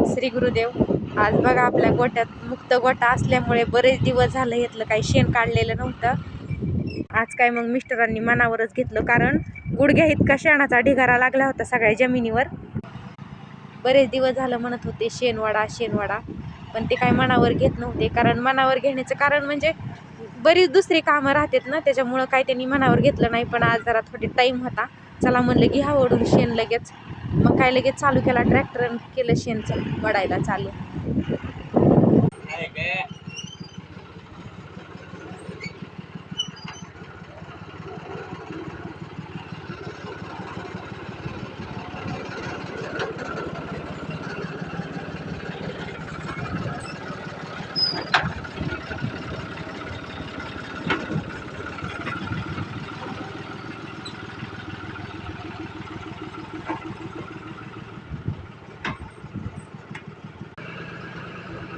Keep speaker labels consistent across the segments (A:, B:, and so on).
A: श्री गुरुदेव. आज बघा आपल्या गोट्यात मुक्त गोटा असल्यामुळे बरेच दिवस झालं घेतलं काही शेण काढलेलं नव्हतं. आज काय मग मिस्टरांनी मनावरच घेतलं, कारण गुडघ्या इतका शेणाचा ढिगारा लागला होता सगळ्या जमिनीवर. बरेच दिवस झालं म्हणत होते शेणवाडा शेणवाडा, पण ते काय मनावर घेत नव्हते. कारण मनावर घेण्याचं कारण म्हणजे बरीच दुसरी कामं राहतात ना, त्याच्यामुळं काय त्यांनी मनावर घेतलं नाही. पण आज जरा थोडी टाईम होता, चला म्हणलं की हा ओढून शेण लगेच. मग काय लगेच चालू केला ट्रॅक्टर, केलं शेणचं वडायला चालू.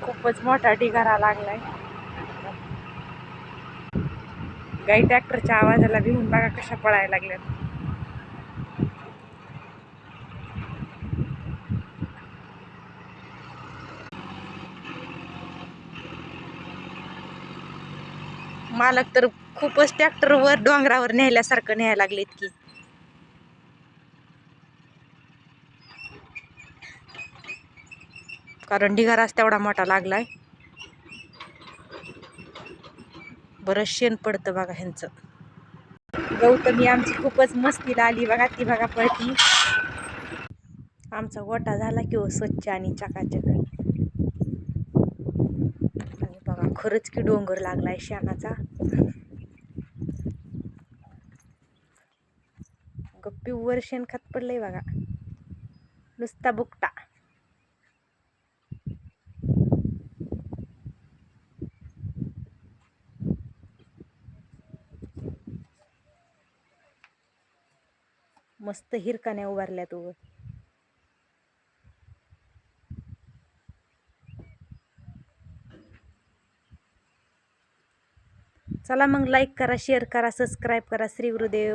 A: खूपच मोठा ढिगारा लागलाय. गाई ट्रॅक्टरच्या आवाजाला भिवून बघा कशा पळायला लागल्यात. मालक तर खूपच ट्रॅक्टरवर डोंगरावर न्यायल्यासारखं न्यायला लागलेत की. कारण ढिगाराच तेवढा मोठा लागलाय. बरंच शेण पडतं बघा ह्यांचं. गौतमी आमची खूपच मस्तीला आली बघा, ती बघा पळती. आमचा गोटा झाला की हो स्वच्छ आणि चकाचक. आणि बघा खरंच की डोंगर लागलाय शेणाचा. गप्पीवर शेण खात पडलंय बघा, नुसता बुकटा. मस्त हिरकाण्या उभारल्यात उभं. चला मग लाईक करा, शेअर करा, सबस्क्राईब करा. श्री गुरुदेव.